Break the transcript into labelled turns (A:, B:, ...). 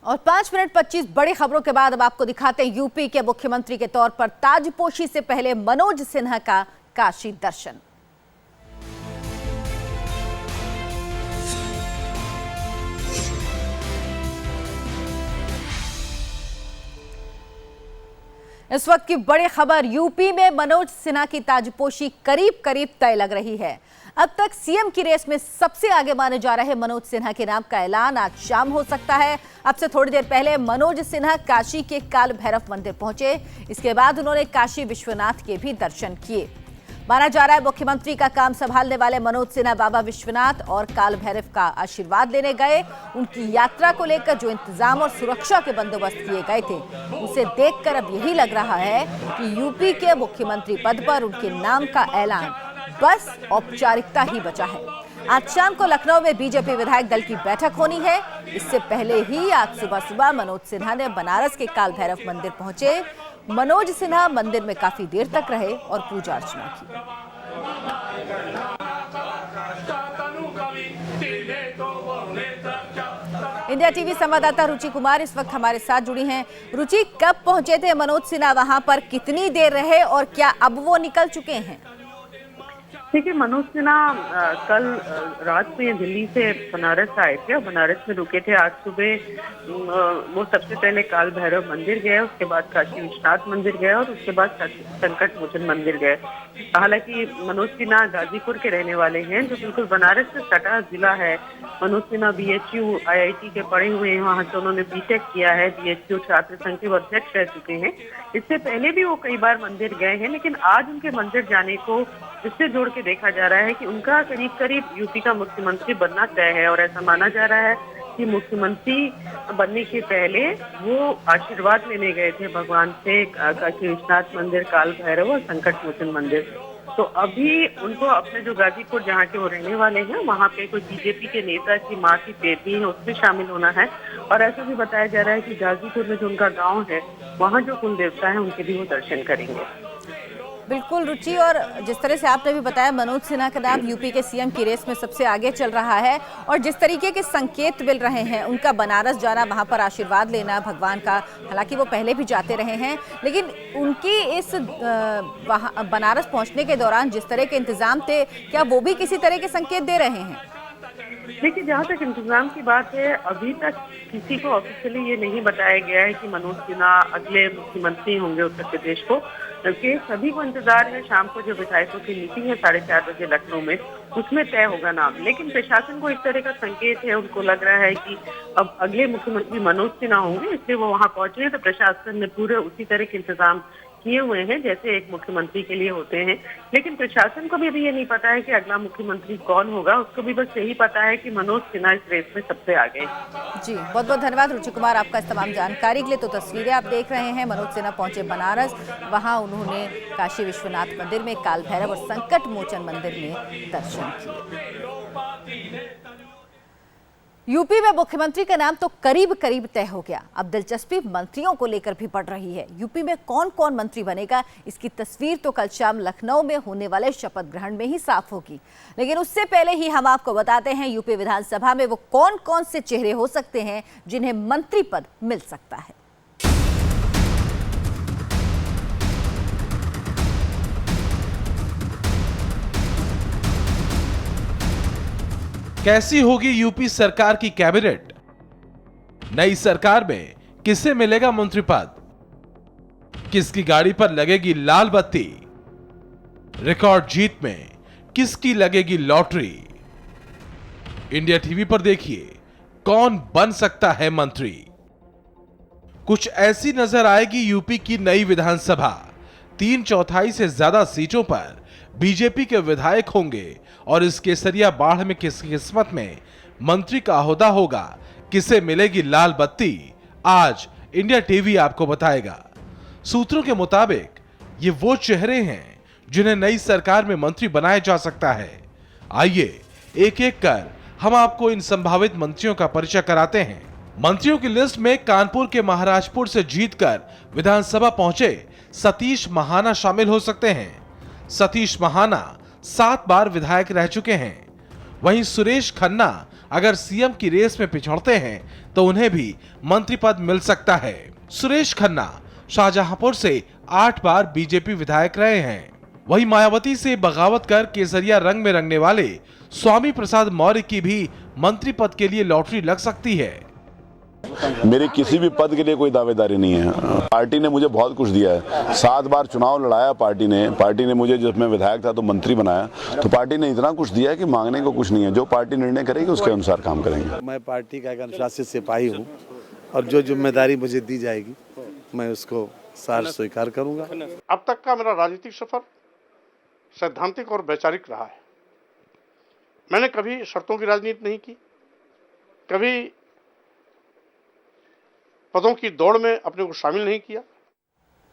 A: और 5 मिनट 25 बड़ी खबरों के बाद अब आपको दिखाते हैं यूपी के मुख्यमंत्री के तौर पर ताजपोशी से पहले मनोज सिन्हा का काशी दर्शन। इस वक्त की बड़ी खबर, यूपी में मनोज सिन्हा की ताजपोशी करीब करीब तय लग रही है। अब तक सीएम की रेस में सबसे आगे माने जा रहे मनोज सिन्हा के नाम का ऐलान आज शाम हो सकता है। अब से थोड़ी देर पहले मनोज सिन्हा काशी के काल भैरव मंदिर पहुंचे। इसके बाद उन्होंने काशी विश्वनाथ के भी दर्शन किए। माना जा रहा है मुख्यमंत्री का काम संभालने वाले मनोज सिन्हा बाबा विश्वनाथ और काल भैरव का आशीर्वाद लेने गए। उनकी यात्रा को लेकर जो इंतजाम और सुरक्षा के बंदोबस्त किए गए थे, उसे देखकर अब यही लग रहा है कि यूपी के मुख्यमंत्री पद पर उनके नाम का ऐलान बस औपचारिकता ही बचा है। आज शाम को लखनऊ में बीजेपी विधायक दल की बैठक होनी है। इससे पहले ही आज सुबह मनोज सिन्हा ने बनारस के काल भैरव मंदिर पहुंचे। मनोज सिन्हा मंदिर में काफी देर तक रहे और पूजा अर्चना की। इंडिया टीवी संवाददाता रुचि कुमार इस वक्त हमारे साथ जुड़ी हैं। रुचि, कब पहुंचे थे मनोज सिन्हा वहां पर, कितनी देर रहे और क्या अब वो निकल चुके हैं?
B: देखिए, मनोज सिन्हा कल रात में दिल्ली से बनारस आए थे और बनारस में रुके थे। आज सुबह वो सबसे पहले काल भैरव मंदिर गए, उसके बाद काशी विश्वनाथ मंदिर गए और उसके बाद संकट मोचन मंदिर गए। हालांकि मनोज सिन्हा गाजीपुर के रहने वाले हैं, जो बिल्कुल बनारस से सटा जिला है। मनोज सिन्हा BHU IIT के पढ़े हुए हैं, वहाँ से उन्होंने BTech किया है। BHU छात्र संघ के अध्यक्ष रह चुके हैं। इससे पहले भी वो कई बार मंदिर गए हैं, लेकिन आज उनके मंदिर जाने को इससे जोड़ के देखा जा रहा है कि उनका करीब करीब यूपी का मुख्यमंत्री बनना तय है। और ऐसा माना जा रहा है कि मुख्यमंत्री बनने के पहले वो आशीर्वाद लेने गए थे भगवान से काशी विश्वनाथ मंदिर, काल भैरव और संकट मोचन मंदिर। तो अभी उनको अपने जो गाजीपुर जहाँ के वो रहने वाले हैं, वहाँ पे कोई बीजेपी के नेता की माँ की बेटी है, उसमें शामिल होना है। और ऐसा भी बताया जा रहा है कि गाजीपुर में जो उनका गाँव है, वहाँ जो कुल देवता है, उनके भी वो दर्शन करेंगे।
A: बिल्कुल रुचि, और जिस तरह से आपने भी बताया, मनोज सिन्हा का नाम यूपी के सीएम की रेस में सबसे आगे चल रहा है और जिस तरीके के संकेत मिल रहे हैं, उनका बनारस जाना, वहां पर आशीर्वाद लेना भगवान का, हालांकि वो पहले भी जाते रहे हैं, लेकिन उनकी इस बनारस पहुंचने के दौरान जिस तरह के इंतजाम थे, क्या वो भी किसी तरह के संकेत दे रहे हैं?
B: देखिए, जहाँ तक इंतजाम की बात है, अभी तक किसी को ऑफिशियली ये नहीं बताया गया है कि मनोज सिन्हा अगले मुख्यमंत्री होंगे उत्तर प्रदेश को, क्योंकि सभी को इंतजार है शाम को जो विधायकों की मीटिंग है 4:30 बजे लखनऊ में, उसमें तय होगा नाम। लेकिन प्रशासन को इस तरह का संकेत है, उनको लग रहा है कि अब अगले मुख्यमंत्री मनोज सिन्हा होंगे, इसलिए वो वहाँ पहुंचे हैं। तो प्रशासन ने पूरे उसी तरह के इंतजाम किए हुए हैं जैसे एक मुख्यमंत्री के लिए होते हैं। लेकिन प्रशासन को भी अभी ये नहीं पता है कि अगला मुख्यमंत्री कौन होगा, उसको भी बस यही पता है कि मनोज सिन्हा इस रेस में सबसे आगे।
A: जी, बहुत बहुत धन्यवाद रुचि कुमार आपका इस तमाम जानकारी के लिए। तो तस्वीरें आप देख रहे हैं, मनोज सिन्हा पहुंचे बनारस, वहां उन्होंने काशी विश्वनाथ मंदिर में, काल भैरव और संकट मोचन मंदिर में दर्शन किए। यूपी में मुख्यमंत्री का नाम तो करीब करीब तय हो गया। अब दिलचस्पी मंत्रियों को लेकर भी बढ़ रही है। यूपी में कौन कौन मंत्री बनेगा, इसकी तस्वीर तो कल शाम लखनऊ में होने वाले शपथ ग्रहण में ही साफ होगी। लेकिन उससे पहले ही हम आपको बताते हैं यूपी विधानसभा में वो कौन कौन से चेहरे हो सकते हैं जिन्हें मंत्री पद मिल सकता है।
C: कैसी होगी यूपी सरकार की कैबिनेट? नई सरकार में किसे मिलेगा मंत्री पद? किसकी गाड़ी पर लगेगी लाल बत्ती? रिकॉर्ड जीत में किसकी लगेगी लॉटरी? इंडिया टीवी पर देखिए कौन बन सकता है मंत्री। कुछ ऐसी नजर आएगी यूपी की नई विधानसभा। 3/4 से ज्यादा सीटों पर बीजेपी के विधायक होंगे और इस केसरिया बाढ़ में किसकी किस्मत में मंत्री का ओहदा होगा, किसे मिलेगी लाल बत्ती, आज इंडिया टीवी आपको बताएगा। सूत्रों के मुताबिक ये वो चेहरे हैं जिन्हें नई सरकार में मंत्री बनाया जा सकता है। आइए एक एक कर हम आपको इन संभावित मंत्रियों का परिचय कराते हैं। मंत्रियों की लिस्ट में कानपुर के महाराजपुर से जीतकर विधानसभा पहुंचे सतीश महाना शामिल हो सकते हैं। सतीश महाना 7 बार विधायक रह चुके हैं। वहीं सुरेश खन्ना अगर सीएम की रेस में पिछड़ते हैं तो उन्हें भी मंत्री पद मिल सकता है। सुरेश खन्ना शाहजहांपुर से 8 बार बीजेपी विधायक रहे हैं। वहीं मायावती से बगावत कर केसरिया रंग में रंगने वाले स्वामी प्रसाद मौर्य की भी मंत्री पद के लिए लॉटरी लग सकती है।
D: मेरी किसी भी पद के लिए कोई दावेदारी नहीं है। पार्टी ने मुझे बहुत कुछ दिया है। 7 बार चुनाव लड़ाया पार्टी ने मुझे, जब मैं विधायक था तो मंत्री बनाया, तो पार्टी ने इतना कुछ दिया है कि मांगने को कुछ नहीं है। जो पार्टी निर्णय करेगी उसके अनुसार काम करेंगे।
E: मैं पार्टी का एक अनुशासित सिपाही हूँ और जो जिम्मेदारी मुझे दी जाएगी मैं उसको सार स्वीकार करूंगा।
F: अब तक का मेरा राजनीतिक सफर सैद्धांतिक और वैचारिक रहा है। मैंने कभी शर्तों की राजनीति नहीं की, कभी पदों की दौड़ में अपने को शामिल नहीं किया।